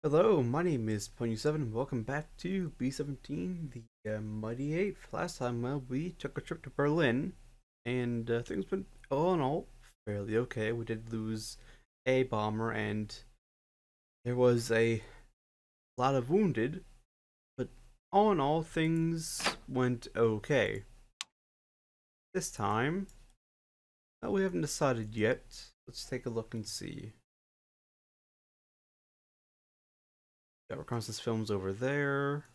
Hello, my name is B17 and welcome back to B17, the Mighty 8th. Last time, we took a trip to Berlin, and things went all in all fairly okay. We did lose a bomber, and there was a lot of wounded, but all in all, things went okay. This time, we haven't decided yet. Let's take a look and see. Got reconnaissance films over there.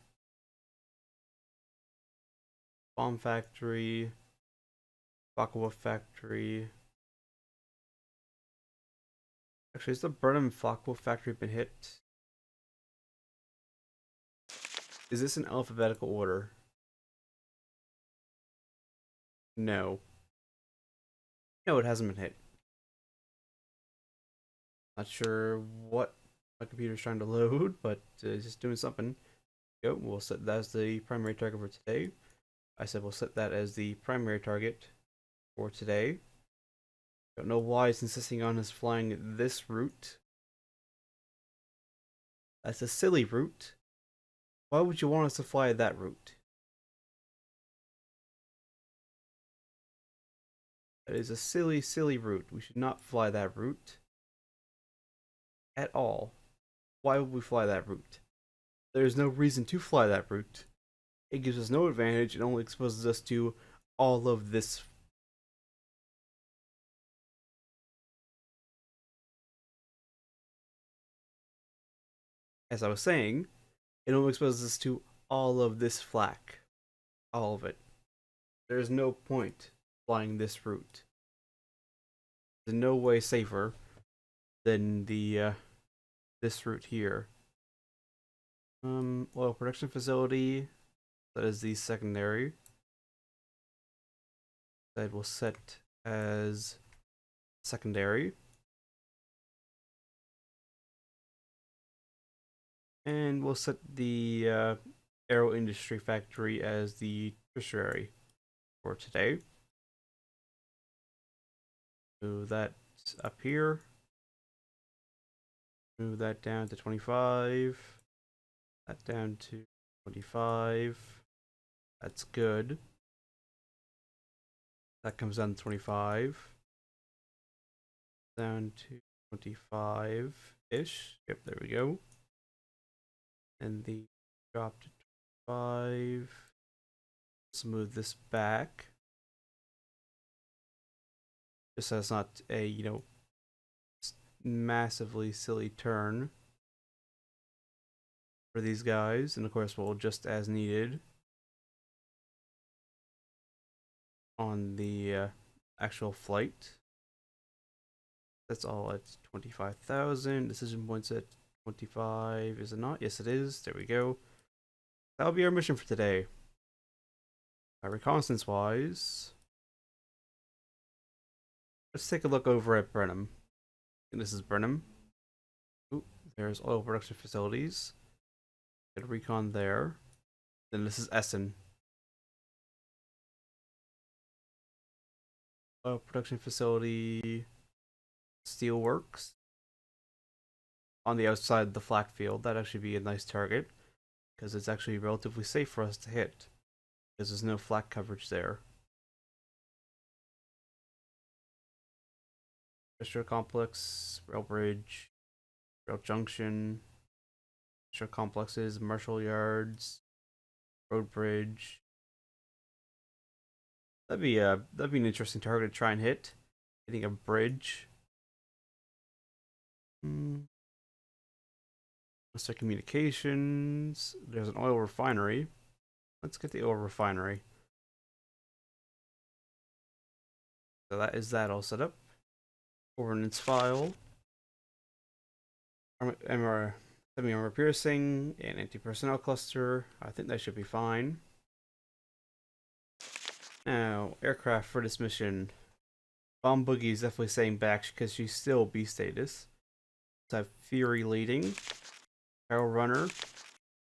Bomb factory. Aqua factory. Actually, has the Burnham Flockwolf factory been hit? Is this in alphabetical order? No. No, it hasn't been hit. Not sure what my computer's trying to load, but it's just doing something. Go, we'll set that as the primary target for today. I said we'll set that as the primary target for today. Don't know why it's insisting on us flying this route. That's a silly route. Why would you want us to fly that route? That is a silly, silly route. We should not fly that route at all. Why would we fly that route? There's no reason to fly that route. It gives us no advantage. It only exposes us to all of this. As I was saying, it only exposes us to all of this flak. All of it. There's no point flying this route. There's no way safer than the this route here. Oil production facility. That is the secondary. That will set as secondary. And we'll set the aero industry factory as the tertiary for today. Move that up here. Move that down to 25. That down to 25. That's good. That comes down to 25. Down to 25-ish. Yep, there we go. And the drop to 25. Let's move this back. Just so it's not a, massively silly turn for these guys. And of course, we'll adjust as needed on the actual flight. That's all at 25,000. Decision points at 25. Is it not? Yes, it is. There we go. That'll be our mission for today. Reconnaissance wise, let's take a look over at Brenham. And this is Brenham. Ooh, there's oil production facilities. Get a recon there. Then this is Essen. Oil production facility. Steelworks. On the outside of the flak field. That'd actually be a nice target. Because it's actually relatively safe for us to hit. Because there's no flak coverage there. Industrial complex, rail bridge, rail junction, industrial complexes, marshal yards, road bridge. That'd be an interesting target to try and hit. Hitting a bridge. Let's start communications. There's an oil refinery. Let's get the oil refinery. So that is that all set up. Ordnance file. Semi-armor piercing, and anti-personnel cluster. I think that should be fine. Now, aircraft for this mission. Bomb Boogie is definitely staying back because she's still B status. Let's have Fury leading. Arrow Runner.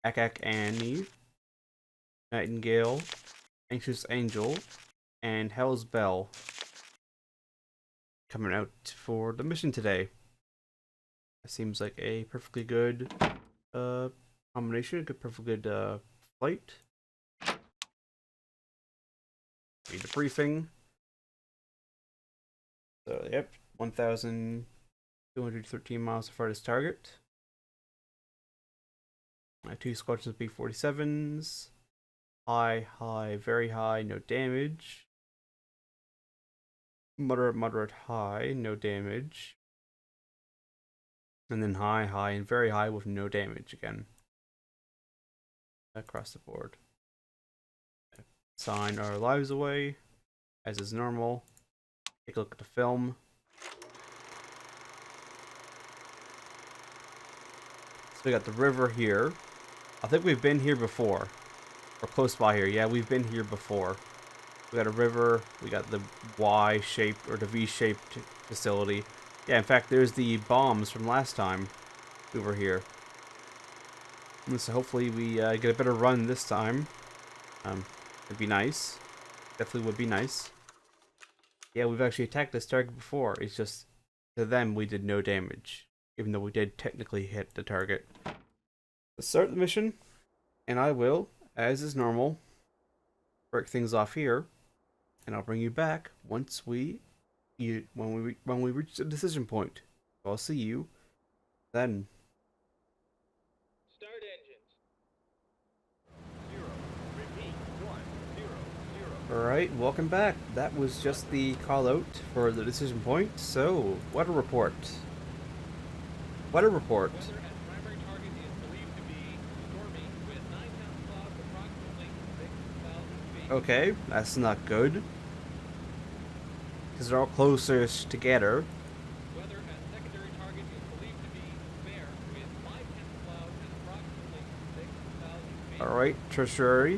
Akak Annie. Nightingale. Anxious Angel. And Hell's Bell. Coming out for the mission today. It seems like a perfectly good combination, a perfectly good flight. Read the briefing. So, yep, 1,213 miles to farthest target. My 2 squadrons of B-47s. High, high, very high, no damage. Moderate, moderate, high, no damage. And then high, high, and very high with no damage again. Across the board. Sign our lives away, as is normal. Take a look at the film. So we got the river here. I think we've been here before. Or close by here. Yeah, we've been here before. We got a river. We got the Y-shaped or the V-shaped facility. Yeah, in fact, there's the bombs from last time we were here. And so hopefully we get a better run this time. It'd be nice. Definitely would be nice. Yeah, we've actually attacked this target before. It's just, to them, we did no damage. Even though we did technically hit the target. Let's start the mission. And I will, as is normal, break things off here. And I'll bring you back once when we reach the decision point. I'll see you then. Start engines. 0. Repeat. 1, 0, 0. Alright, welcome back. That was just the call out for the decision point. So, weather report. Weather report. Weather at primary target is believed to be stormy with 9 clouds approximately 6,000 feet. Okay, that's not good. Because they're all closer together. Weather at secondary target is believed to be fair with 5 clouds and approximately 6,000 feet. Alright, tertiary.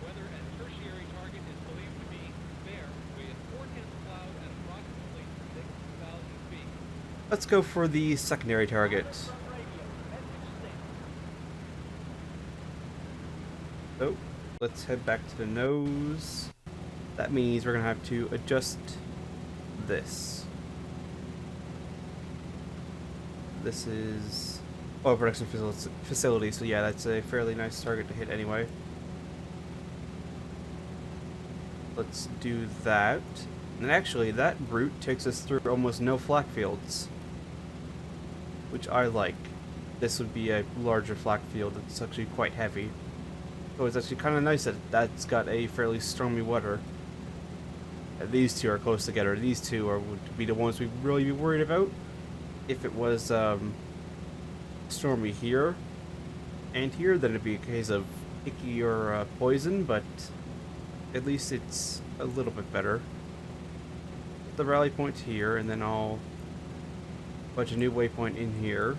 Weather at tertiary target is believed to be fair with 4 clouds and approximately 6,000 feet. Let's go for the secondary target. So, let's head back to the nose. That means we're going to have to adjust this. This is production facility, so yeah, that's a fairly nice target to hit anyway. Let's do that. And actually, that route takes us through almost no flak fields, which I like. This would be a larger flak field. It's actually quite heavy. So it's actually kind of nice that that's got a fairly stormy weather. These two are close together. These two would be the ones we'd really be worried about if it was stormy here and here. Then it'd be a case of icky or poison, but at least it's a little bit better. Put the rally point here, and then I'll put a new waypoint in here.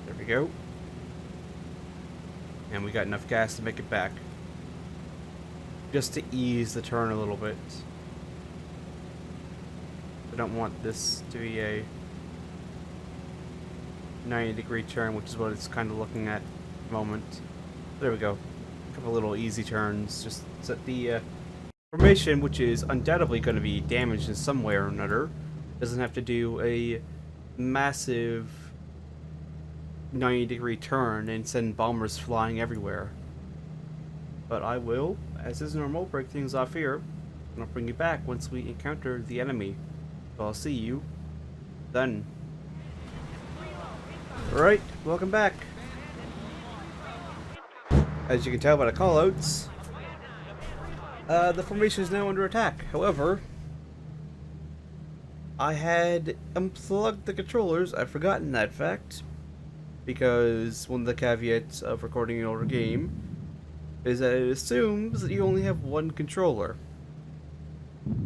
There we go. And we got enough gas to make it back. Just to ease the turn a little bit. I don't want this to be a 90-degree turn, which is what it's kind of looking at the moment. There we go. A couple little easy turns. Just set the formation, which is undoubtedly going to be damaged in some way or another. Doesn't have to do a massive 90-degree turn and send bombers flying everywhere. But I will, as is normal, break things off here, and I'll bring you back once we encounter the enemy. So I'll see you then. Alright, welcome back. As you can tell by the callouts, the formation is now under attack. However, I had unplugged the controllers. I've forgotten that fact, because one of the caveats of recording an older game is that it assumes that you only have one controller.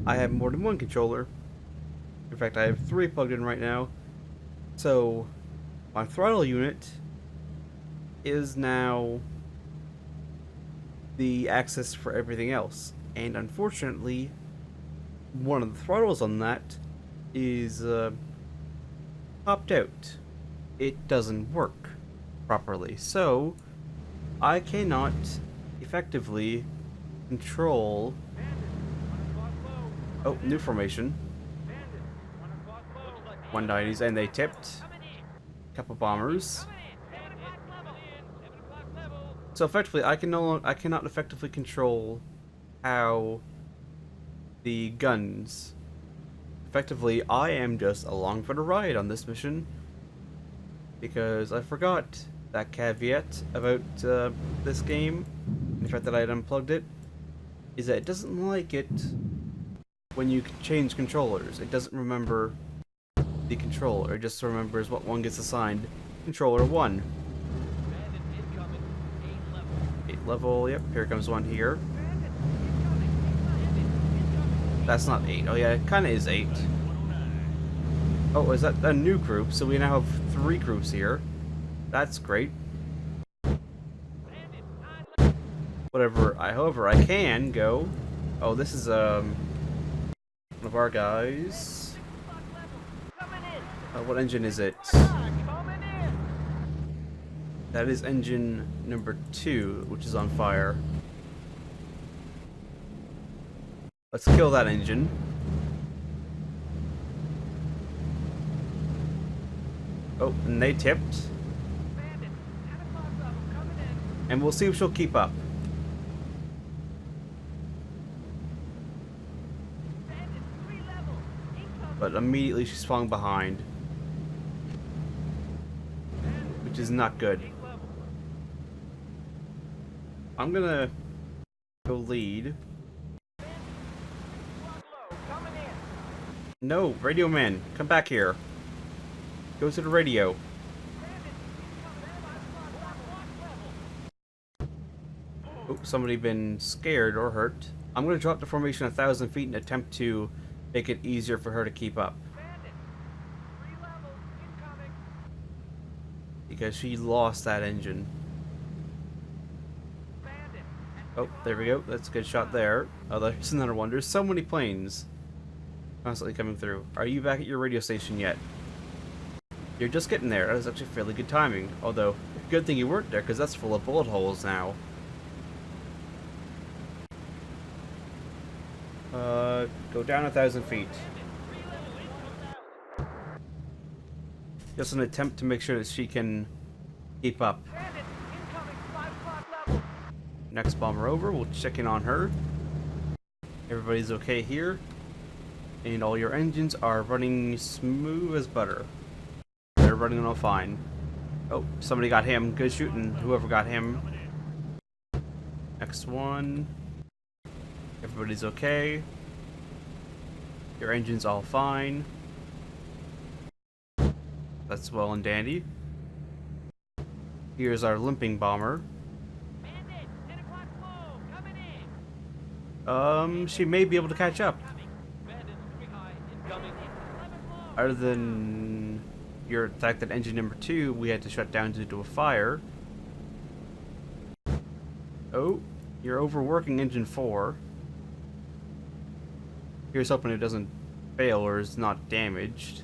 I have more than one controller. In fact, I have 3 plugged in right now. So, my throttle unit is now the access for everything else. And unfortunately, one of the throttles on that is popped out. It doesn't work properly. So, I cannot effectively control. Oh, new formation. 190s, and they tipped. Couple bombers. So effectively, I cannot effectively control how the guns. Effectively, I am just along for the ride on this mission because I forgot that caveat about this game. And the fact that I had unplugged it is that it doesn't like it when you change controllers. It doesn't remember the controller. It just remembers what one gets assigned. Controller 1. 8 level, yep, here comes one here. That's not 8. Oh yeah, it kinda is 8. Oh, is that a new group? So we now have 3 groups here. That's great. However, I can go. Oh, this is one of our guys. What engine is it? That is engine number 2, which is on fire. Let's kill that engine. Oh, and they tipped. And we'll see if she'll keep up. But immediately she's falling behind. Which is not good. I'm gonna go lead. No, radio man, come back here. Go to the radio. Oh, somebody been scared or hurt. I'm gonna drop the formation 1,000 feet and attempt to make it easier for her to keep up. Because she lost that engine. Oh, there we go. That's a good shot there. Oh, there's another one. There's so many planes constantly coming through. Are you back at your radio station yet? You're just getting there. That was actually fairly good timing. Although, good thing you weren't there, because that's full of bullet holes now. Go down 1,000 feet. Just an attempt to make sure that she can keep up. Next bomber over, we'll check in on her. Everybody's okay here. And all your engines are running smooth as butter. They're running all fine. Oh, somebody got him. Good shooting, whoever got him. Next one. Everybody's okay. Your engine's all fine. That's well and dandy. Here's our limping bomber. She may be able to catch up. Other than your fact that engine number 2 we had to shut down due to a fire. Oh, you're overworking engine 4. Here's hoping it doesn't fail or is not damaged.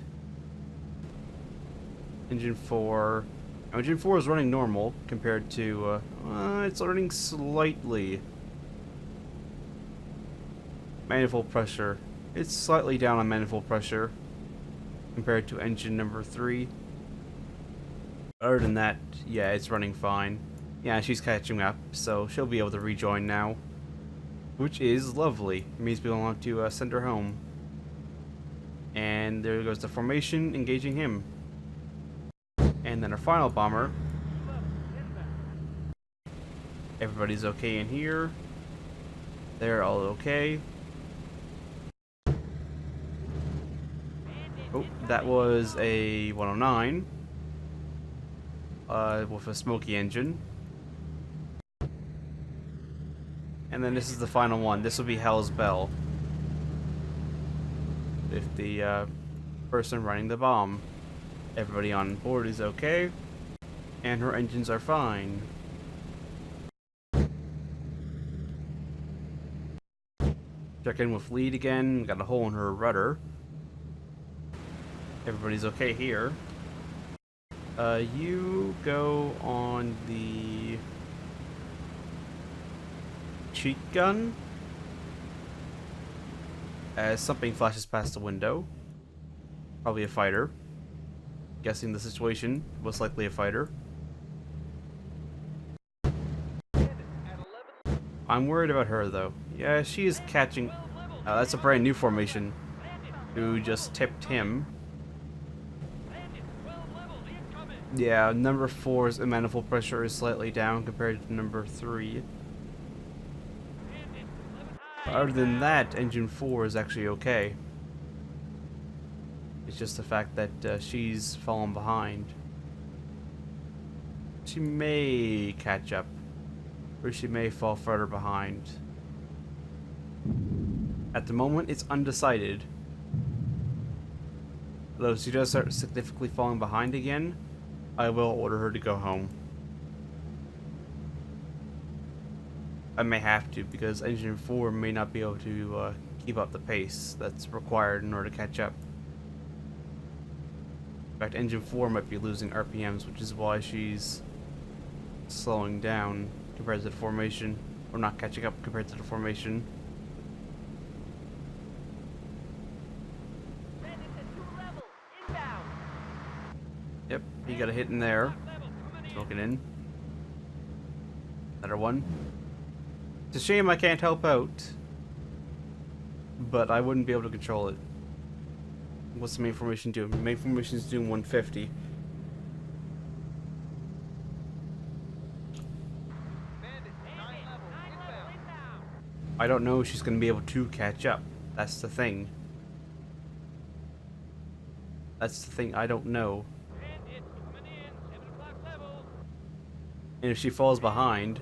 Engine 4. Engine 4 is running normal compared to, it's running slightly. Manifold pressure. It's slightly down on manifold pressure compared to engine number 3. Other than that, yeah, it's running fine. Yeah, she's catching up, so she'll be able to rejoin now. Which is lovely. It means we don't want to send her home. And there goes the formation, engaging him. And then our final bomber. Everybody's okay in here. They're all okay. Oh, that was a 109. With a smoky engine. And then this is the final one. This will be Hell's Bell. If the person running the bomb. Everybody on board is okay. And her engines are fine. Check in with lead again. Got a hole in her rudder. Everybody's okay here. You go on the cheat gun as something flashes past the window. Probably a fighter. Guessing the situation, most likely a fighter. I'm worried about her though. Yeah, she is catching. That's a brand new formation. Who just tipped him. Yeah, number 4's manifold pressure is slightly down compared to number 3. But other than that, engine 4 is actually okay. It's just the fact that she's fallen behind. She may catch up, or she may fall further behind. At the moment, it's undecided. Although if she does start significantly falling behind again, I will order her to go home. I may have to, because engine 4 may not be able to keep up the pace that's required in order to catch up. In fact, engine 4 might be losing RPMs, which is why she's slowing down compared to the formation, or not catching up compared to the formation. Yep, you got a hit in there. Smoking in. Another one. It's a shame I can't help out, but I wouldn't be able to control it. What's the main formation doing? The main formation is doing 150. I don't know if she's going to be able to catch up. That's the thing. That's the thing I don't know. And if she falls behind,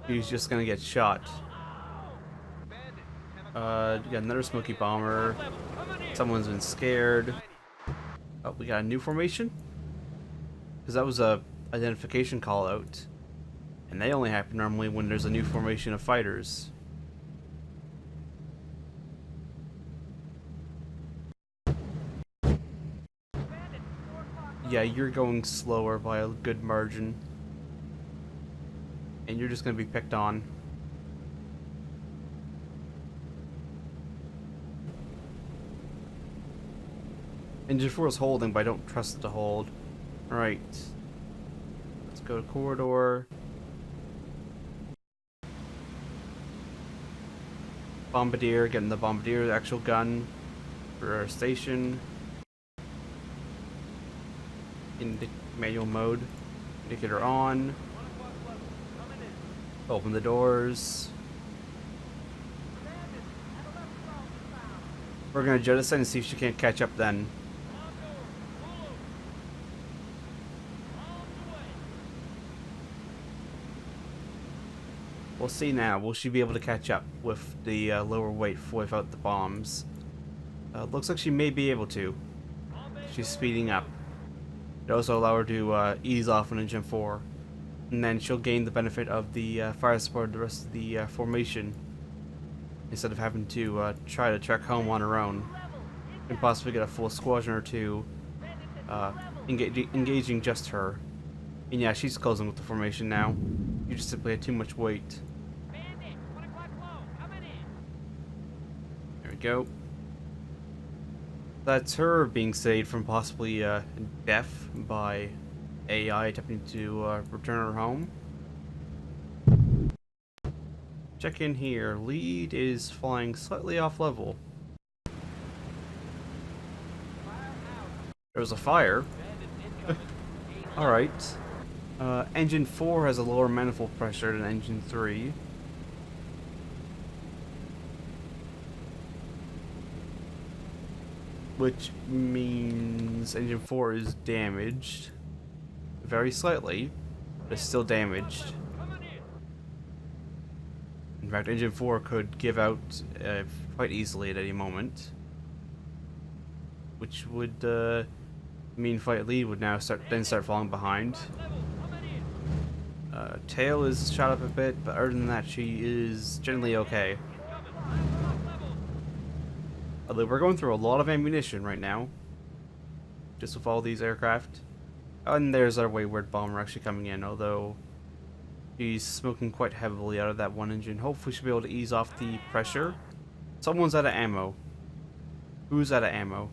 she's just going to get shot. You got another smoky bomber. Someone's been scared. Oh, we got a new formation? Because that was a identification call out. And they only happen normally when there's a new formation of fighters. Yeah, you're going slower by a good margin. And you're just going to be picked on. Engine 4 is holding, but I don't trust it to hold. Alright. Let's go to corridor. Bombardier, getting the Bombardier, the actual gun for our station. In the manual mode. Indicator on. Open the doors. We're gonna jettison and see if she can't catch up then. We'll see now. Will she be able to catch up with the lower weight without the bombs? Looks like she may be able to. She's speeding up. It also allow her to ease off on engine 4. And then she'll gain the benefit of the fire support of the rest of the formation. Instead of having to try to trek home on her own. And possibly get a full squadron or two engaging just her. And yeah, she's closing with the formation now. You just simply had too much weight. There we go. That's her being saved from possibly death by AI attempting to return her home. Check in here. Lead is flying slightly off level. There was a fire. Alright. Engine 4 has a lower manifold pressure than engine 3. Which means engine 4 is damaged. Very slightly, but it's still damaged. In fact, engine 4 could give out quite easily at any moment. Which would mean Fight Lead would now start falling behind. Tail is shot up a bit, but other than that, she is generally okay. Although we're going through a lot of ammunition right now, just with all these aircraft. And there's our wayward bomber actually coming in, although She's smoking quite heavily out of that one engine. Hopefully she'll be able to ease off the pressure. Someone's out of ammo. Who's out of ammo?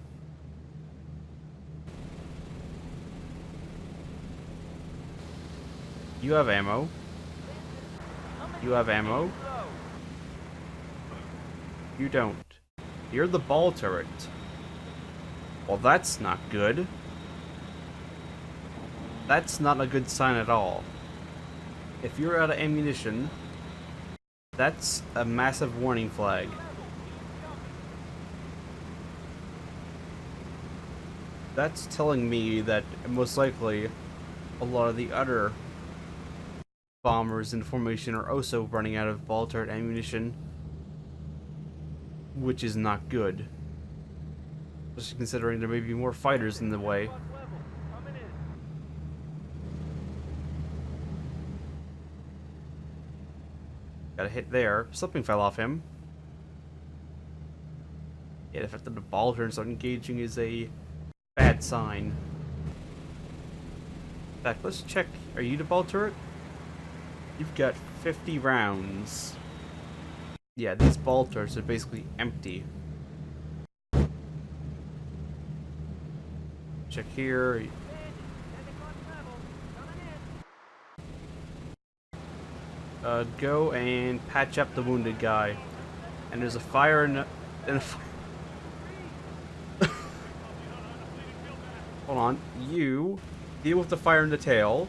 You have ammo. You have ammo. You don't. You're the ball turret. Well, that's not good. That's not a good sign at all. If you're out of ammunition, that's a massive warning flag. That's telling me that most likely a lot of the other bombers in formation are also running out of ball turret ammunition, which is not good. Especially considering there may be more fighters in the way. Got a hit there. Something fell off him. Yeah, the fact that the ball turrets are engaging is a bad sign. In fact, let's check. Are you the ball turret? You've got 50 rounds. Yeah, these ball turrets are basically empty. Check here. Go and patch up the wounded guy. And there's a fire in the... Hold on. You deal with the fire in the tail.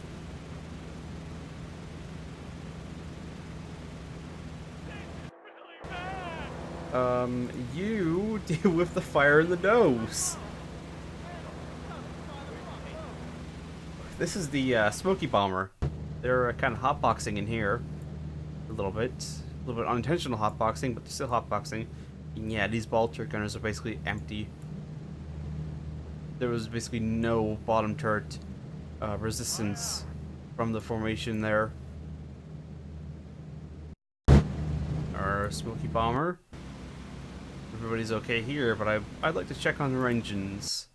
You deal with the fire in the nose. This is the Smoky Bomber. They're kind of hotboxing in here. A little bit unintentional hotboxing, but they're still hotboxing. And yeah, these ball turret gunners are basically empty. There was basically no bottom turret resistance from the formation there. Our Smoky Bomber. Everybody's okay here, but I'd like to check on their engines.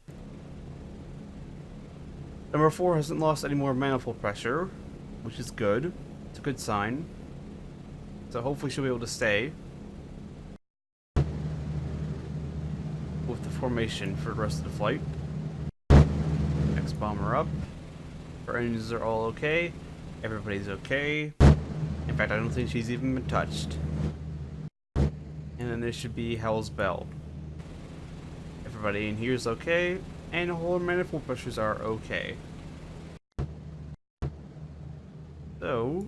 Number 4 hasn't lost any more manifold pressure, which is good. It's a good sign. So hopefully she'll be able to stay with the formation for the rest of the flight. Next bomber up. Her engines are all okay. Everybody's okay. In fact, I don't think she's even been touched. And then there should be Hell's Bell. Everybody in here is okay, and all our manifold pressures are okay. So,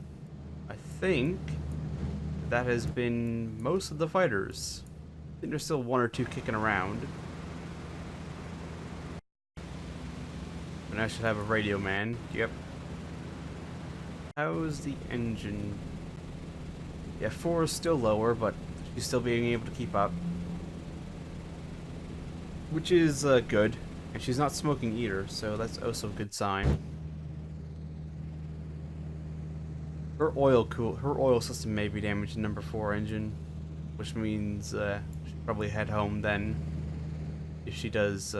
I think that has been most of the fighters. I think there's still 1 or 2 kicking around. And I should have a radio man. Yep. How's the engine? Yeah, 4 is still lower, but she's still being able to keep up. Which is good. And she's not smoking either, so that's also a good sign. Her oil system may be damaged in number 4 engine, which means she'll probably head home then if she does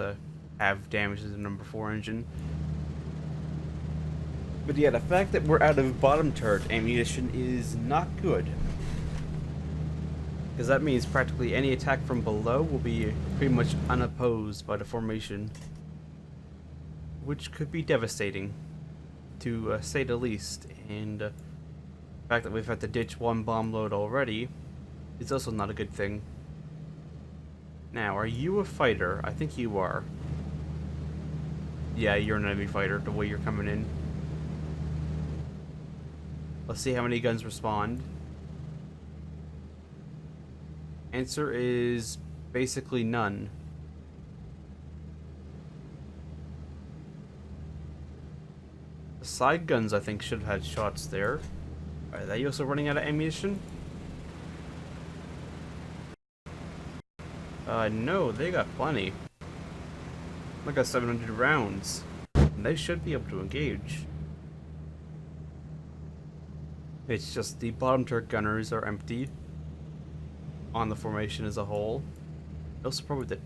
have damages in number 4 engine. But yeah, the fact that we're out of bottom turret ammunition is not good, because that means practically any attack from below will be pretty much unopposed by the formation, which could be devastating, to say the least. And the fact that we've had to ditch 1 bomb load already is also not a good thing. Now, are you a fighter? I think you are. Yeah, you're an enemy fighter, the way you're coming in. Let's see how many guns respond. Answer is basically none. The side guns, I think, should have had shots there. Are they also running out of ammunition? No, they got plenty. I got 700 rounds. And they should be able to engage. It's just the bottom turret gunners are empty on the formation as a whole. Also, probably the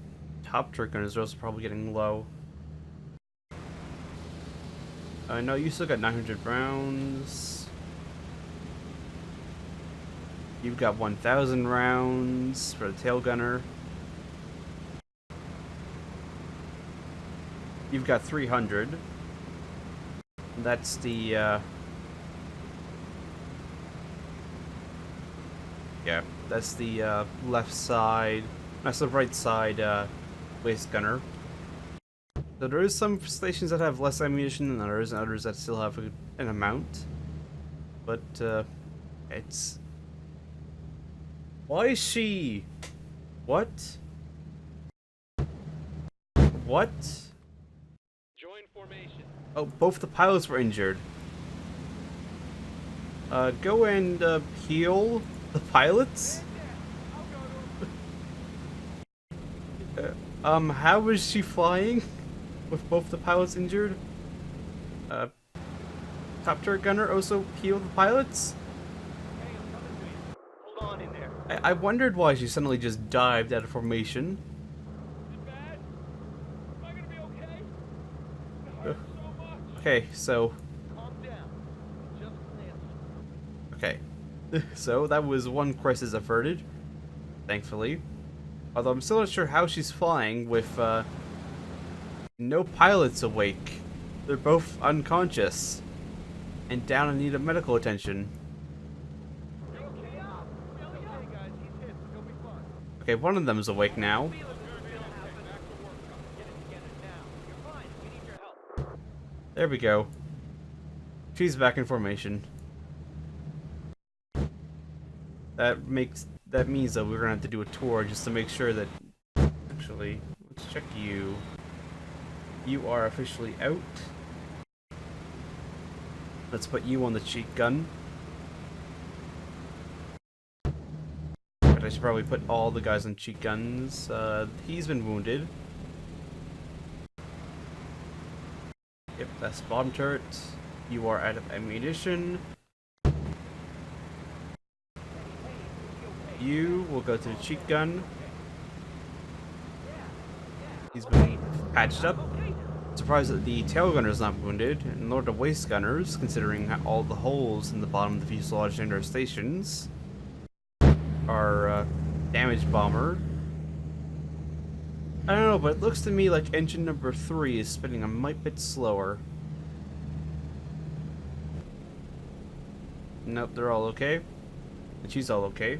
top turret gunners are also probably getting low. No, you still got 900 rounds. You've got 1,000 rounds for the tail gunner. You've got 300. That's the, yeah, that's the, left side, that's the right side, waist gunner. So there is some stations that have less ammunition than others, and others that still have an amount. But, it's... Why is she... What? What? Join formation. Oh, both the pilots were injured. Go and, heal the pilots? How was she flying? With both the pilots injured? Top turret gunner also heal the pilots? Hey, I'm coming to you. Hold on in there. I wondered why she suddenly just dived out of formation. Is it bad? Am I gonna be okay? It Uh, hurts so much. Okay, so... Calm down. Just glanced. Okay. So, that was one crisis averted. Thankfully. Although I'm still not sure how she's flying with, no pilots awake. They're both unconscious. And down in need of medical attention. You okay? Okay, guys. He's hit, but he'll be fine. Okay, one of them is awake now. Feel it will still happen. Back to work. Get it together now. You're fine. We need your help. There we go. She's back in formation. That means that we're gonna have to do a tour just to make sure that... Actually, let's check you. You are officially out. Let's put you on the cheat gun. But I should probably put all the guys on cheat guns. He's been wounded. Yep, that's bottom turret. You are out of ammunition. You will go to the cheat gun. He's been patched up. Surprised that the tail gunner is not wounded, nor the waist gunners, considering all the holes in the bottom of the fuselage and their stations. Our damaged bomber. I don't know, but it looks to me like engine number 3 is spinning a mite bit slower. Nope, they're all okay. And she's all okay.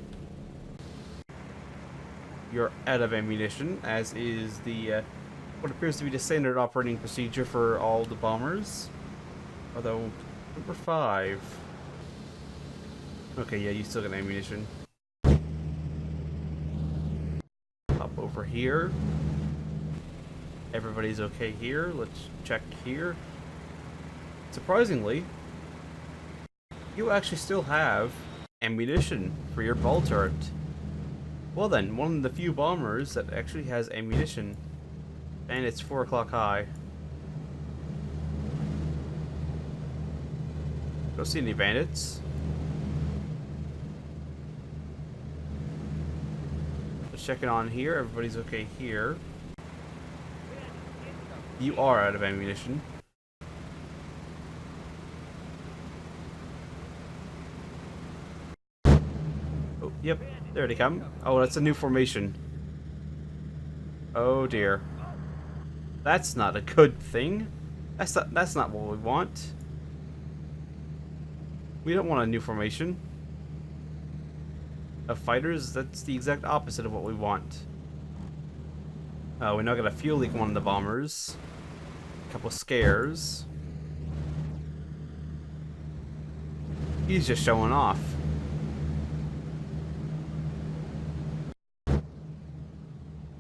You're out of ammunition, as is the what appears to be the standard operating procedure for all the bombers. Although, number 5... Okay, yeah, you still got ammunition. Hop over here. Everybody's okay here. Let's check here. Surprisingly, you actually still have ammunition for your ball turret. Well then, one of the few bombers that actually has ammunition. And it's 4 o'clock high. Don't see any bandits. Let's check it on here. Everybody's okay here. You are out of ammunition. Oh, yep. There they come. Oh, that's a new formation. Oh dear. That's not a good thing. That's not what we want. We don't want a new formation of fighters. That's the exact opposite of what we want. We now got a fuel leak on one of the bombers. A couple scares. He's just showing off.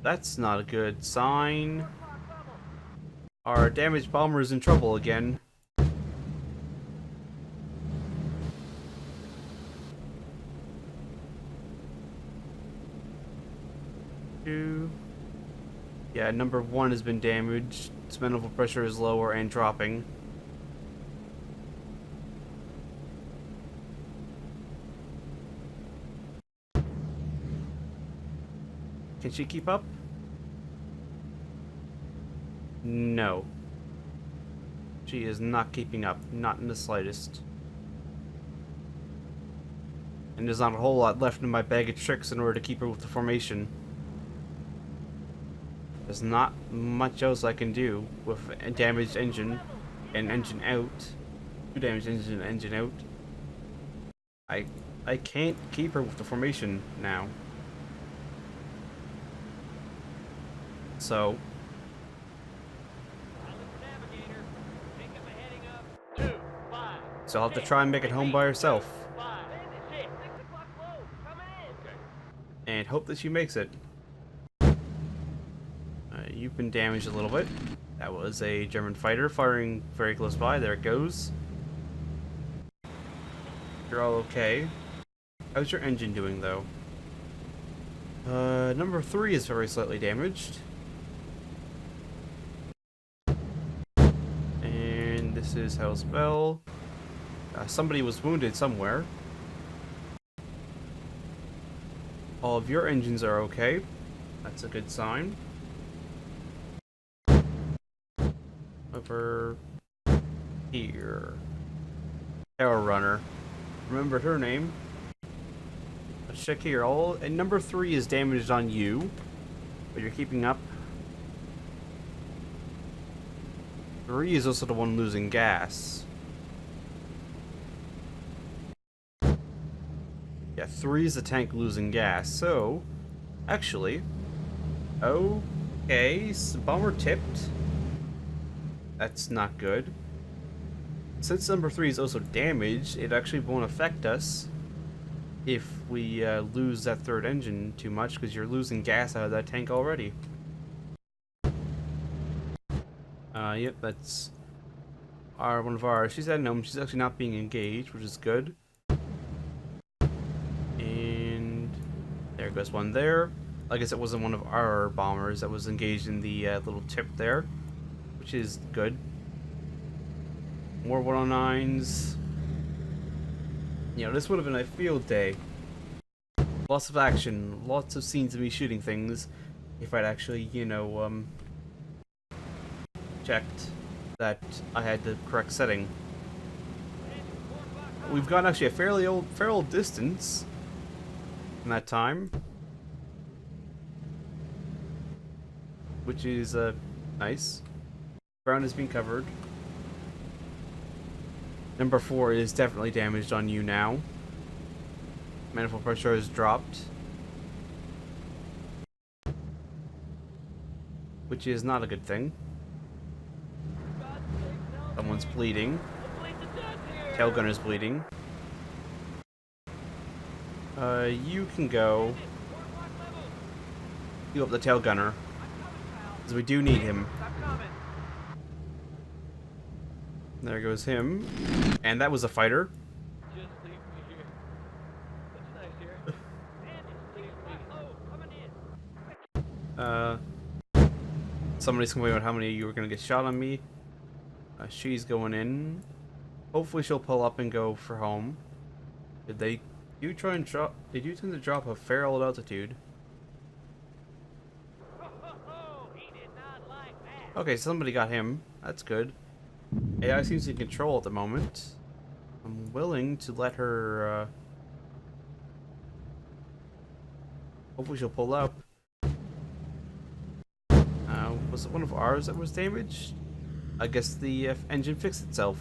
That's not a good sign. Our damaged bomber is in trouble again. Yeah, number 1 has been damaged. Its manifold pressure is lower and dropping. Can she keep up? No. She is not keeping up. Not in the slightest. and there's not a whole lot left in my bag of tricks in order to keep her with the formation. There's not much else I can do with a damaged engine and engine out. 2 damaged engine and engine out. I can't keep her with the formation now. So I'll have to try and make it home by herself. And hope that she makes it. You've been damaged a little bit. That was a German fighter firing very close by. There it goes. You're all okay. How's your engine doing, though? Number 3 is very slightly damaged. And this is Hell's Bell. Somebody was wounded somewhere. All of your engines are okay. That's a good sign. Over here. Arrow Runner. Remembered her name. Let's check here. And number 3 is damaged on you, but you're keeping up. 3 is also the one losing gas. Yeah, 3 is the tank losing gas. So, actually, okay, so bomber tipped. That's not good. Since number 3 is also damaged, it actually won't affect us if we lose that 3rd engine too much, because you're losing gas out of that tank already. Yep, that's one of ours. She's at home. She's actually not being engaged, which is good. And there goes one there. I guess it wasn't one of our bombers that was engaged in the little tip there, which is good. More 109s. You know, this would have been a field day. Lots of action, lots of scenes of me shooting things. If I'd actually, you know, checked that I had the correct setting. We've gone actually a fairly old distance in that time, which is nice. Ground has been covered. Number 4 is definitely damaged on you now. Manifold pressure has dropped, which is not a good thing. Someone's bleeding. Tail gunner's bleeding. You can go heal up the tail gunner, because we do need him. There goes him. And that was a fighter. Just leave me here. It's nice here. Somebody's complaining about how many of you were gonna get shot on me. She's going in. Hopefully she'll pull up and go for home. Did they do try and drop? They do tend to drop a fair old altitude. Okay, somebody got him. That's good. AI seems in control at the moment. I'm willing to let her, hopefully she'll pull up. Was it one of ours that was damaged? I guess the engine fixed itself.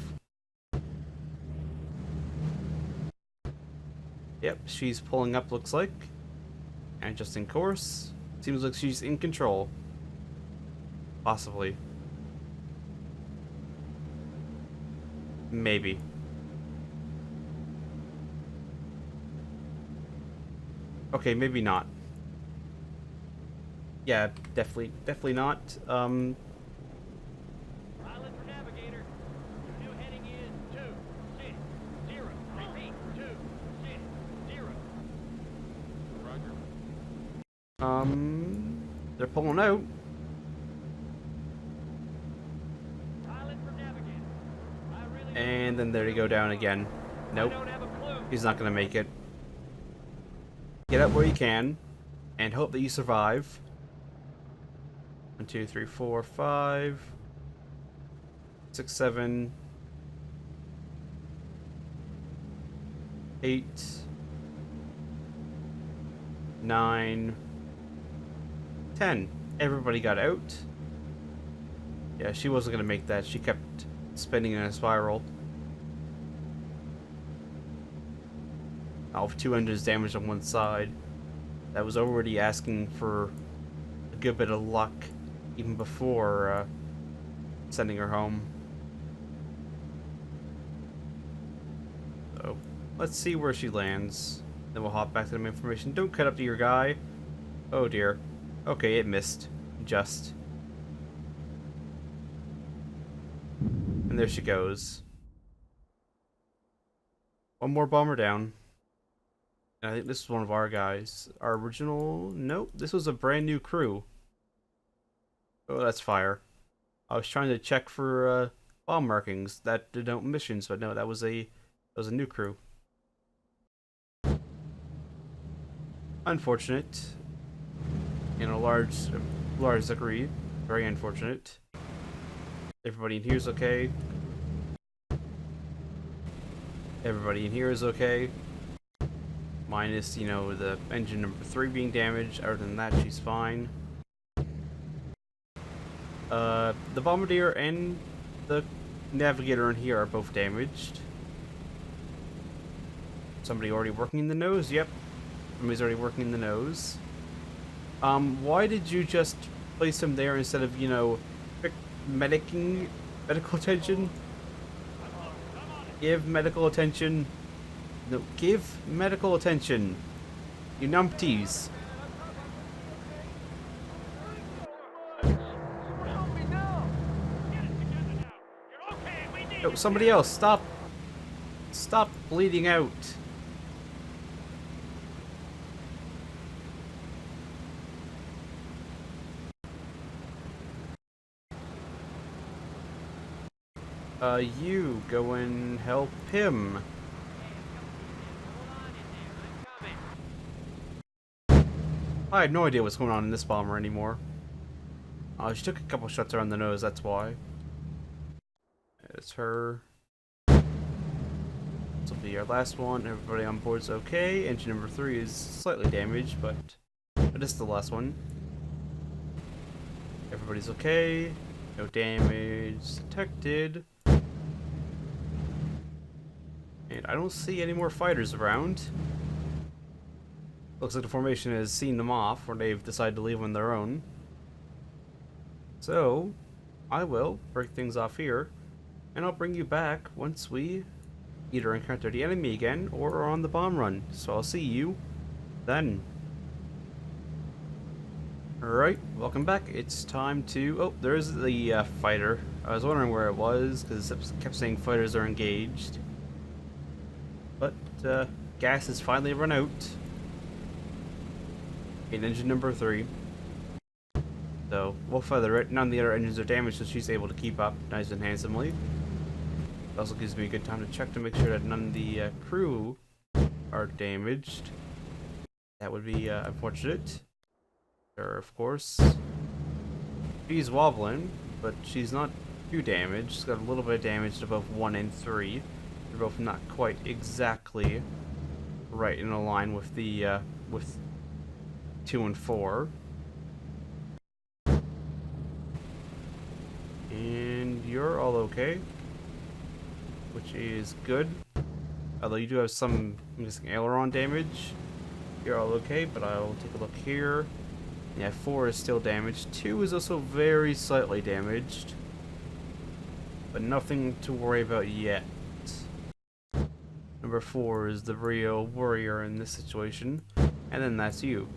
Yep, she's pulling up, looks like. And just in course. Seems like she's in control. Possibly. Maybe. Okay, maybe not. Yeah, definitely not. Pilot for navigator. New heading is 260. Repeat, 260. Roger. They're pulling out. Pilot for navigator. And then there you go down again. Nope. I don't have a clue. He's not gonna make it. Get up where you can, and hope that you survive. 1, 2, 3, 4, 5, 6, 7, 8, 9, 10. Everybody got out. Yeah, she wasn't gonna make that. She kept spinning in a spiral. All of 2 engines damaged on one side. That was already asking for a good bit of luck even before sending her home. So, let's see where she lands. Then we'll hop back to the information. Don't cut up to your guy. Oh dear. Okay, it missed. Just. And there she goes. One more bomber down. And I think this is one of our guys. Our original... Nope, this was a brand new crew. Oh, that's fire. I was trying to check for bomb markings that denote missions, but no, that was a new crew. Unfortunate. In a large degree. Very unfortunate. Everybody in here is okay. Everybody in here is okay. Minus, you know, the engine number 3 being damaged. Other than that, she's fine. The bombardier and the navigator in here are both damaged. Somebody already working in the nose? Yep. Somebody's already working in the nose. Why did you just place him there instead of, you know, medical attention? Give medical attention. No, give medical attention. You numpties. No, somebody else, stop. Stop bleeding out. You go and help him. I had no idea what's going on in this bomber anymore. She took a couple shots around the nose, that's why. It's her. This will be our last one. Everybody on board's okay. Engine number 3 is slightly damaged, but it's the last one. Everybody's okay. No damage detected. And I don't see any more fighters around. Looks like the formation has seen them off, or they've decided to leave on their own. So, I will break things off here, and I'll bring you back once we either encounter the enemy again, or are on the bomb run. So I'll see you then. Alright, welcome back. It's time to... Oh, there's the fighter. I was wondering where it was, because it kept saying fighters are engaged. But, gas has finally run out. In engine number 3. So, we'll feather it. None of the other engines are damaged, so she's able to keep up nice and handsomely. It also gives me a good time to check to make sure that none of the crew are damaged. That would be unfortunate. Sure, of course. She's wobbling, but she's not too damaged. She's got a little bit of damage to both 1 and 3. They're both not quite exactly right in a line with the with 2 and 4. And you're all okay, which is good. Although you do have some, I'm guessing, aileron damage. You're all okay, but I'll take a look here. Yeah, 4 is still damaged. 2 is also very slightly damaged, but nothing to worry about yet. Number 4 is the real warrior in this situation, and then that's you.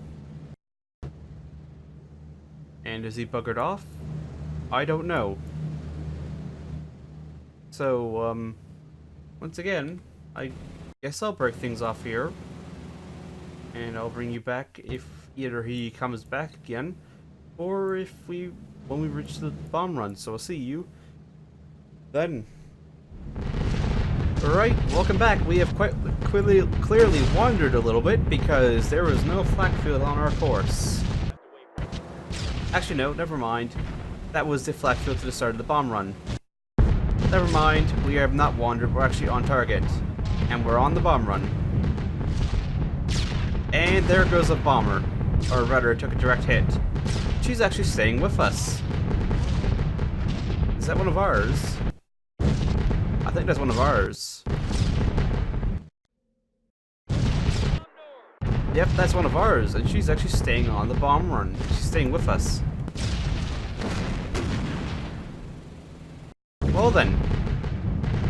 And is he buggered off? I don't know. So, once again, I guess I'll break things off here, and I'll bring you back if either he comes back again, or if when we reach the bomb run. So I'll see you then. Alright, welcome back. We have quite clearly wandered a little bit because there was no flak field on our course. Actually, no, never mind. That was the flak field to the start of the bomb run. Never mind, we have not wandered. We're actually on target. And we're on the bomb run. And there goes a bomber. Or rather, it took a direct hit. She's actually staying with us. Is that one of ours? I think that's one of ours. Yep, that's one of ours, and she's actually staying on the bomb run. She's staying with us. Well then,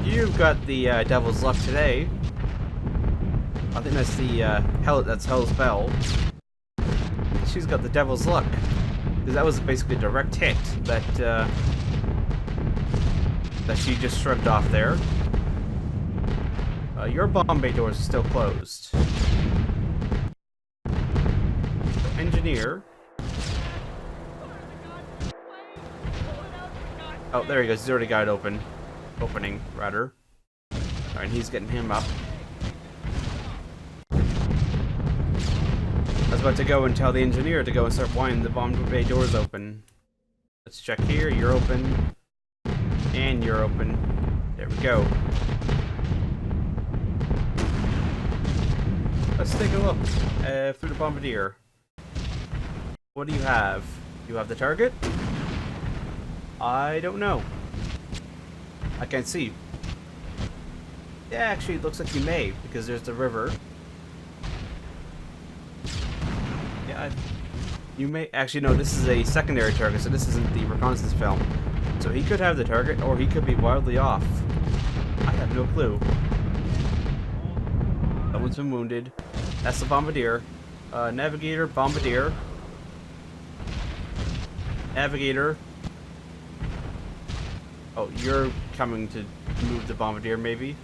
you've got the devil's luck today. I think that's the that's Hell's Bell. She's got the devil's luck, because that was basically a direct hit that that she just shrugged off there. Your bomb bay doors are still closed. Engineer. Oh, there he goes. He's already got it open. Opening, rather. Alright, he's getting him up. I was about to go and tell the engineer to go and start winding the bomb bay doors open. Let's check here. You're open. And you're open. There we go. Let's take a look through the bombardier. What do you have? You have the target? I don't know. I can't see. Yeah, actually, it looks like you may, because there's the river. Yeah, you may... Actually, no, this is a secondary target, so this isn't the reconnaissance film. So he could have the target, or he could be wildly off. I have no clue. Someone's been wounded. That's the bombardier. Navigator, bombardier. Navigator. Oh, you're coming to move the bombardier, maybe?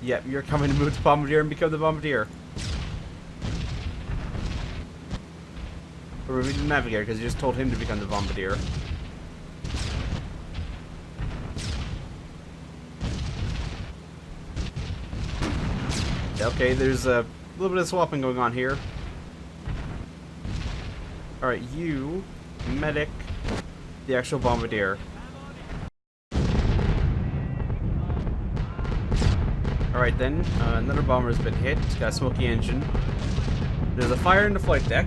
Yep, you're coming to move the bombardier and become the bombardier. Or maybe the navigator, because you just told him to become the bombardier. Okay, there's a little bit of swapping going on here. Alright, you, medic, the actual bombardier. Alright then, another bomber's been hit. It's got a smoky engine. There's a fire in the flight deck.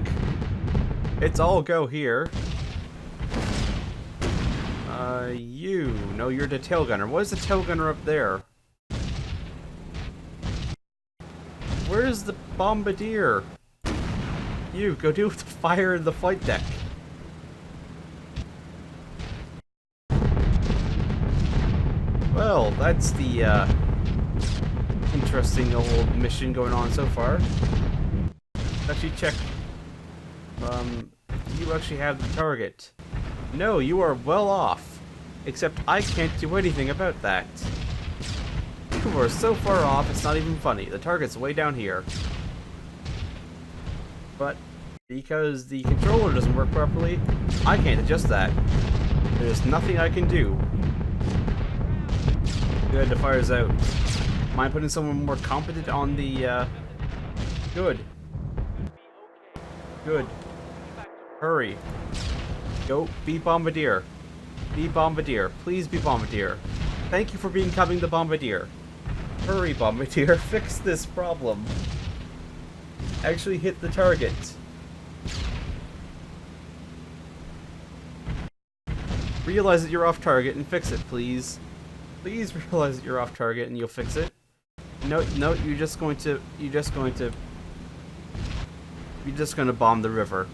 It's all go here. No, you're the tail gunner. What is the tail gunner up there? Where's the bombardier? You, go deal with the fire in the flight deck. Well, that's the, interesting old mission going on so far. Actually check. You actually have the target. No, you are well off. Except I can't do anything about that. You are so far off, it's not even funny. The target's way down here. But because the controller doesn't work properly, I can't adjust that. There's nothing I can do. Good, the fire's out. Mind putting someone more competent on the, Good. Good. Hurry. Go, be bombardier. Be bombardier. Please be bombardier. Thank you for becoming the bombardier. Hurry, bombardier. Fix this problem. Actually hit the target. Realize that you're off target and fix it, please. Please realize that you're off target and you'll fix it. No, no, you're just going to bomb the river.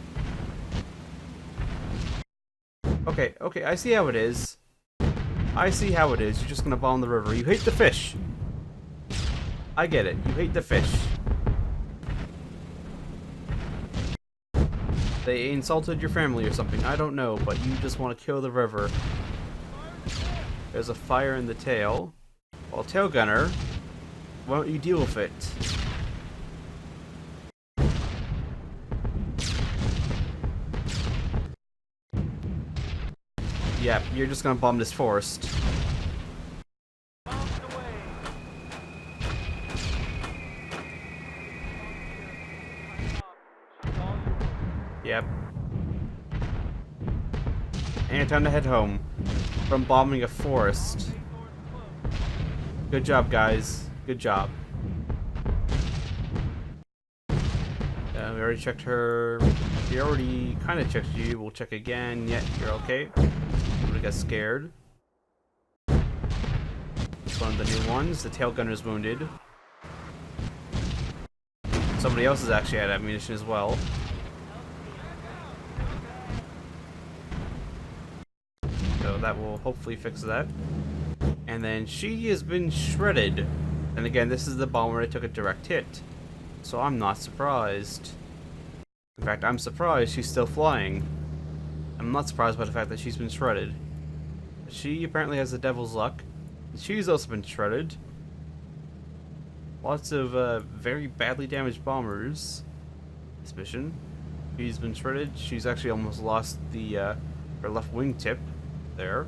Okay, okay, I see how it is. I see how it is. You're just gonna bomb the river. You hate the fish. I get it. You hate the fish. They insulted your family or something. I don't know, but you just want to kill the river. There's a fire in the tail. Well, tail gunner, why don't you deal with it? Yeah, you're just gonna bomb this forest. Yep. And time to head home from bombing a forest. Good job, guys. Good job. We already checked her. We already kind of checked you. We'll check again. Yeah, you're okay. We got scared. It's one of the new ones. The tail gunner's wounded. Somebody else is actually out of ammunition as well. So that will hopefully fix that. And then she has been shredded. And again, this is the bomber that took a direct hit. So I'm not surprised. In fact, I'm surprised she's still flying. I'm not surprised by the fact that she's been shredded. She apparently has the devil's luck. She's also been shredded. Lots of very badly damaged bombers. This mission. She's been shredded. She's actually almost lost the her left wingtip there.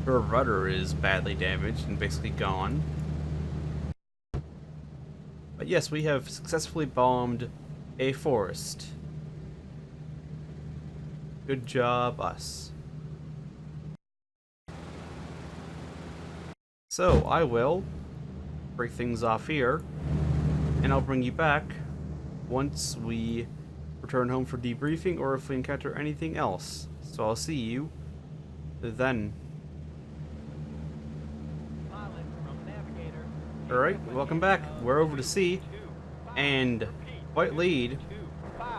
Her rudder is badly damaged and basically gone. But yes, we have successfully bombed a forest. Good job, us. So, I will break things off here, and I'll bring you back once we return home for debriefing or if we encounter anything else. So I'll see you then. Alright, welcome back. We're over to sea, and White Lead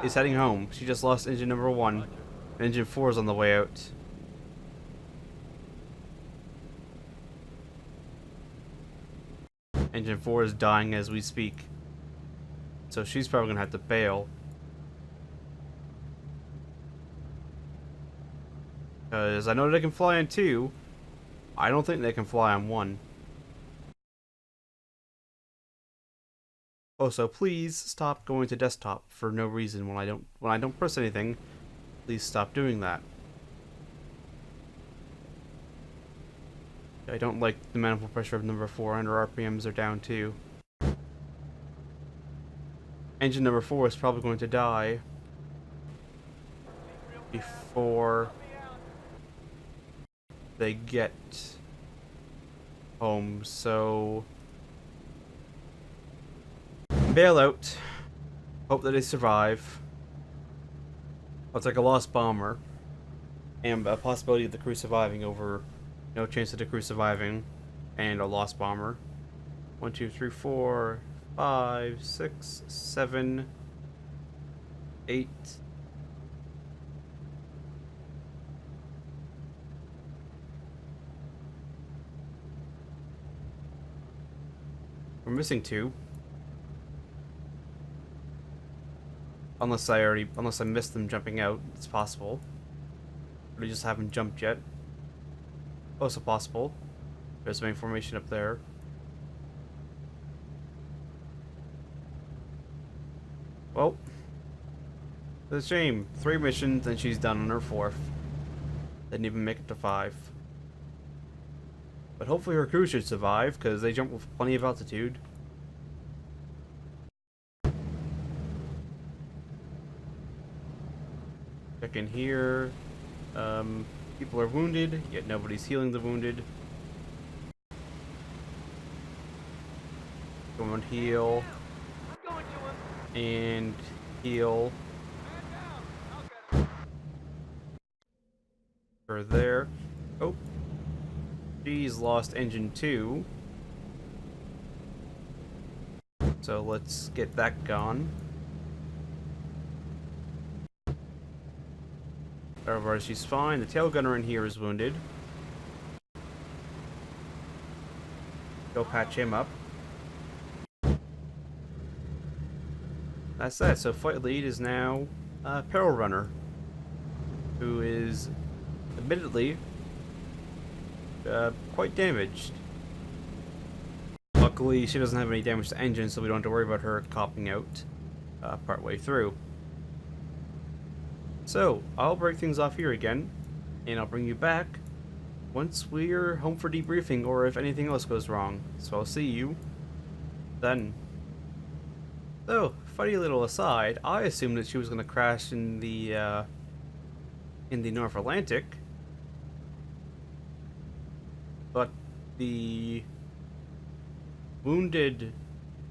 is heading home. She just lost engine number 1. Engine 4 is on the way out. Engine 4 is dying as we speak. So she's probably gonna have to bail. Because I know they can fly on 2. I don't think they can fly on 1. Also, please stop going to desktop for no reason when I don't press anything. Please stop doing that. I don't like the manifold pressure of number 4, and her RPMs are down too. Engine number 4 is probably going to die before they get home, so bail out. Hope that they survive. I'll take a lost bomber and a possibility of the crew surviving over no chance of the crew surviving and a lost bomber. 1, 2, 3, 4, 5, 6, 7, 8. We're missing 2. Unless I missed them jumping out, it's possible. Or they just haven't jumped yet. Also possible. There's some information up there. Well, it's a shame. 3 missions and she's done on her 4th. Didn't even make it to 5. But hopefully her crew should survive, because they jump with plenty of altitude. Check in here. People are wounded, yet nobody's healing the wounded. Go and heal. And heal. For there. Oh. She's lost engine 2. So let's get that gone. However, she's fine. The tail gunner in here is wounded. Go patch him up. That's that. So Flight Lead is now Peril Runner, who is admittedly quite damaged. Luckily, she doesn't have any damage to engine, so we don't have to worry about her copping out partway through. So, I'll break things off here again, and I'll bring you back once we're home for debriefing or if anything else goes wrong. So I'll see you then. So, funny little aside, I assumed that she was going to crash in the North Atlantic, but the wounded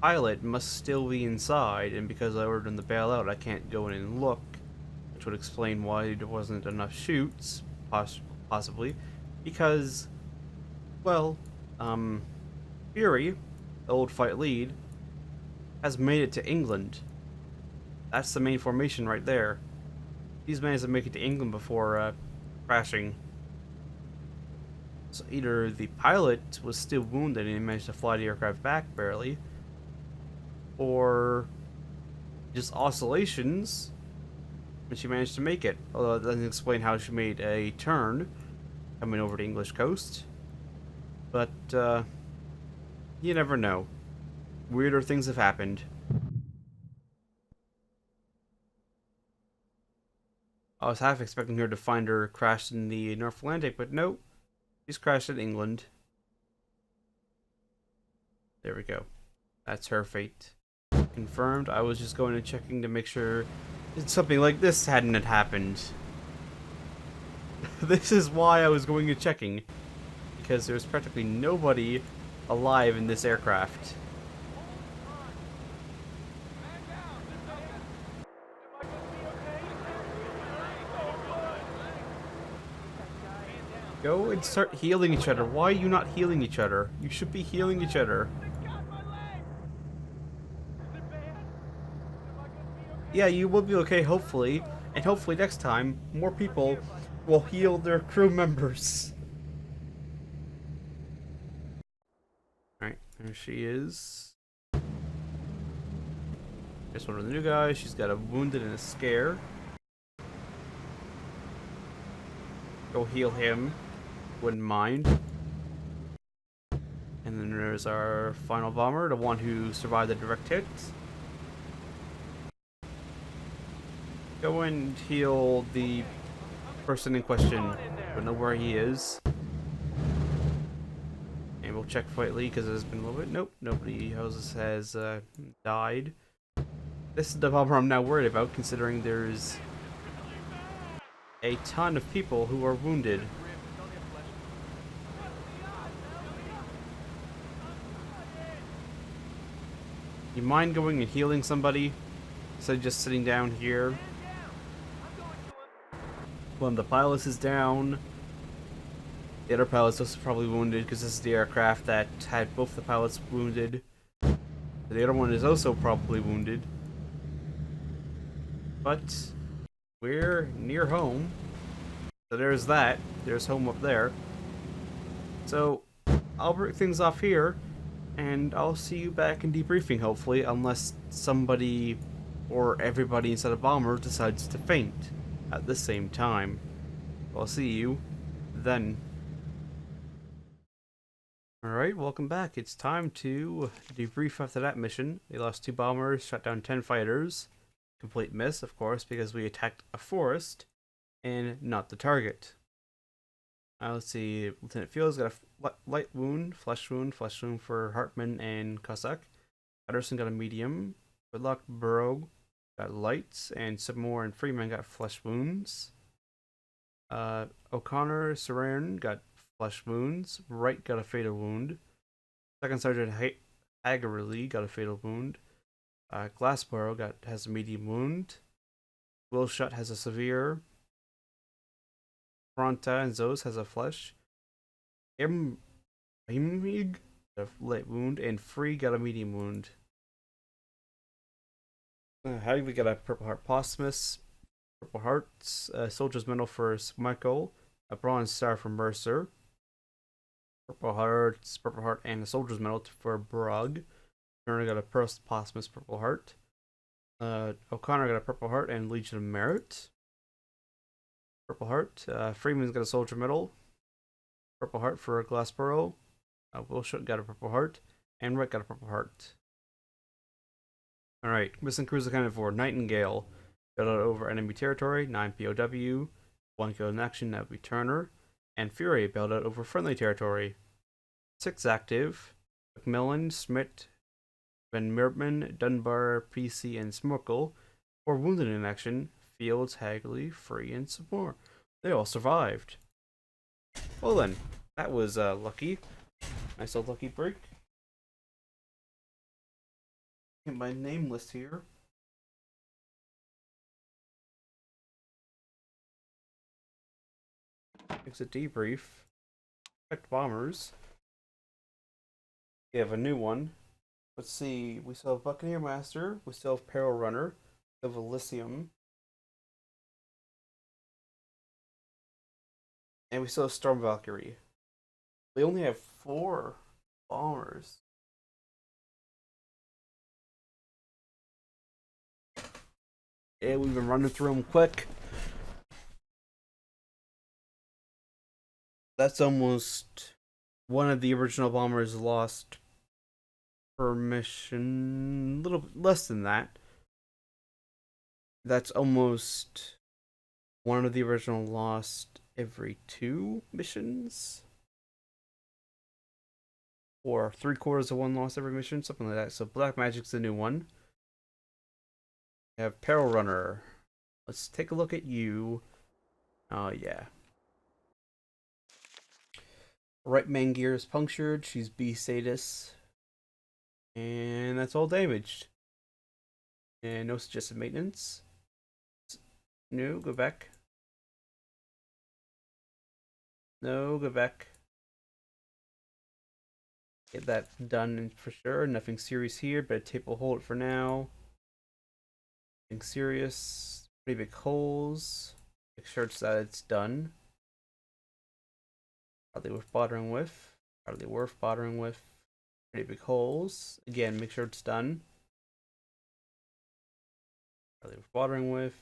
pilot must still be inside, and because I ordered him to bail out, I can't go in and look, which would explain why there wasn't enough shoots, possibly, because, well, um, Fury, the old fight lead, has made it to England. That's the main formation right there. He's managed to make it to England before crashing. So either the pilot was still wounded and he managed to fly the aircraft back barely, or just oscillations, and she managed to make it. Although it doesn't explain how she made a turn coming over the English coast. But you never know. Weirder things have happened. I was half expecting her to find her crashed in the North Atlantic, but nope. She's crashed in England. There we go. That's her fate. Confirmed. I was just going and checking to make sure something like this hadn't happened. This is why I was going and checking. Because there's practically nobody alive in this aircraft. Go and start healing each other. Why are you not healing each other? You should be healing each other. Yeah, you will be okay, hopefully. And hopefully next time, more people will heal their crew members. Alright, there she is. Just one of the new guys. She's got a wounded and a scare. Go heal him. Wouldn't mind. And then there's our final bomber, the one who survived the direct hit. Go and heal the person in question. Don't know where he is. And we'll check Flightly because it's been a little bit. Nope, nobody else has died. This is the bomber I'm now worried about, considering there's a ton of people who are wounded. You mind going and healing somebody instead of just sitting down here? One of the pilots is down. The other pilot's also probably wounded because this is the aircraft that had both the pilots wounded. The other one is also probably wounded. But we're near home. So there's that. There's home up there. So I'll break things off here. And I'll see you back in debriefing, hopefully, unless somebody or everybody inside a bomber decides to faint at the same time. I'll see you then. Alright, welcome back. It's time to debrief after that mission. We lost 2 bombers, shot down 10 fighters. Complete miss, of course, because we attacked a forest and not the target. Let's see, Lieutenant Fields got a light wound, flesh wound for Hartman and Cossack. Patterson got a medium. Whitlock, Burrow got lights, and Sibmore and Freeman got flesh wounds. O'Connor, Serran got flesh wounds. Wright got a fatal wound. Second Sergeant Haggerly got a fatal wound. Glassborough has a medium wound. Wilshut has a severe. Fronta and Zos has a flesh. Imig got a light wound, and Free got a medium wound. Hagley got a Purple Heart Posthumous, Purple Hearts, Soldier's Medal for Michael, a Bronze Star for Mercer, Purple Heart, and a Soldier's Medal for Brugg. Turner got a Posthumous Purple Heart. O'Connor got a Purple Heart and Legion of Merit. Purple Heart. Freeman's got a Soldier Medal. Purple Heart for Glassborough. Wilshut got a Purple Heart. And Wright got a Purple Heart. Alright, missing crews accounted for. Nightingale got out over enemy territory, 9 POW. 1 killed in action, that would be Turner. And Fury bailed out over friendly territory. 6 active. McMillan, Smith, Van Mertman, Dunbar, PC, and Smorkel. 4 wounded in action. Fields, Hagley, Free, and some more. They all survived. Well then, that was lucky. Nice old lucky break. Get my name list here. It's a debrief. Checked bombers. We have a new one. Let's see. We still have Buccaneer Master. We still have Peril Runner. We have Elysium. And we still have Storm Valkyrie. We only have 4 bombers. Yeah, we've been running through them quick. That's almost one of the original bombers lost per mission. A little bit less than that. That's almost one of the original lost every 2 missions. Or 3/4 of one lost every mission, something like that. So Black Magic's the new one. We have Peril Runner. Let's take a look at you. Oh yeah. Right main gear is punctured. She's B status. And that's all damaged. And no suggested maintenance. No, go back. No, go back. Get that done for sure. Nothing serious here, but a tape will hold it for now. Nothing serious. Pretty big holes. Make sure that it's done. Hardly worth bothering with. Hardly worth bothering with. Pretty big holes. Again, make sure it's done. Hardly worth bothering with.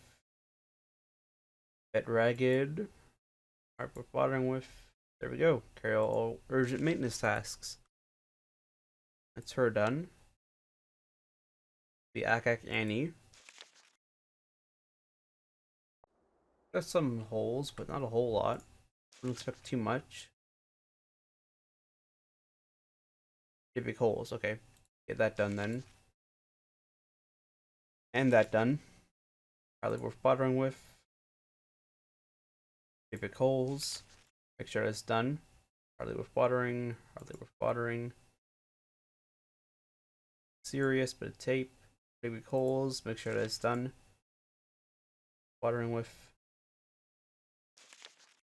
Bit ragged. Hardly worth bothering with. There we go. Carry all urgent maintenance tasks. That's her done. The Akak Annie. Got some holes, but not a whole lot. Don't expect too much. Pretty big holes, okay. Get that done then. And that done. Probably worth bothering with. Pretty big holes. Make sure that's done. Hardly worth bothering. Hardly worth bothering. Serious, but a tape. Pretty big holes. Make sure that's done. Bothering with.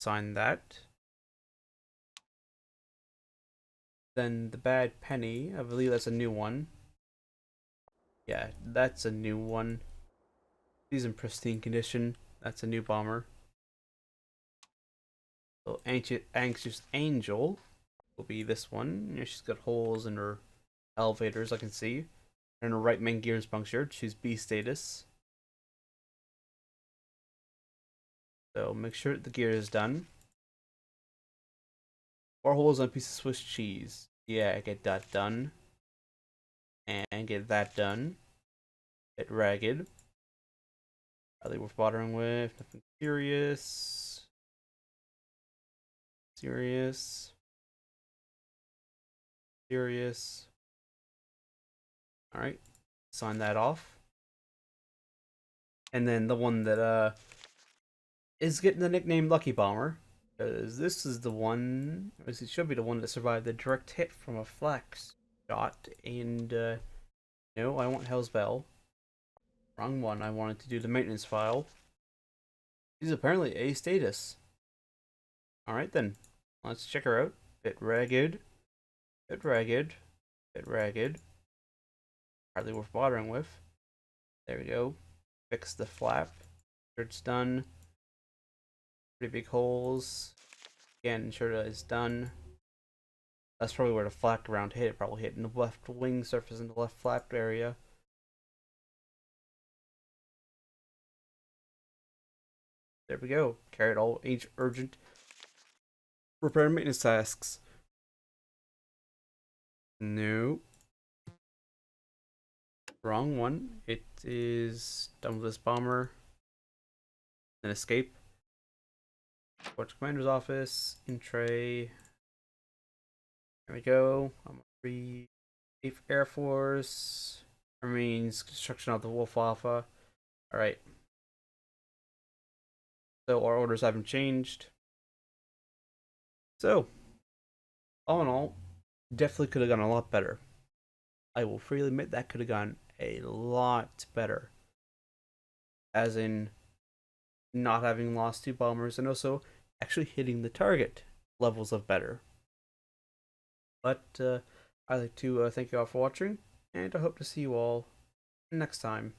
Sign that. Then the bad penny. I believe that's a new one. Yeah, that's a new one. She's in pristine condition. That's a new bomber. So Anxious Angel will be this one. You know, she's got holes in her elevators, I can see. And her right main gear is punctured. She's B status. So make sure the gear is done. 4 holes on a piece of Swiss cheese. Yeah, get that done. And get that done. Get ragged. Are they worth bothering with? Nothing serious. Serious. Serious. Alright. Sign that off. And then the one that is getting the nickname Lucky Bomber. Because this is the one, or it should be the one that survived the direct hit from a flak shot. And no, I want Hell's Bell. Wrong one. I wanted to do the maintenance file. She's apparently A status. Alright then. Let's check her out. Bit ragged. Bit ragged. Bit ragged. Hardly worth bothering with. There we go. Fix the flap. Sure it's done. Pretty big holes. Again, ensure that it's done. That's probably where the flak round hit. It probably hit in the left wing surface in the left flap area. There we go. Carried all urgent repair and maintenance tasks. No. Wrong one. It is done with this bomber. Then escape. Watch commander's office. In tray. There we go. I'm free. Air Force. Marines. Construction of the Wolf Alpha. Alright. So our orders haven't changed. So, all in all, definitely could have gone a lot better. I will freely admit that could have gone a lot better, as in not having lost two bombers and also actually hitting the target levels of better. But I'd like to thank you all for watching, and I hope to see you all next time.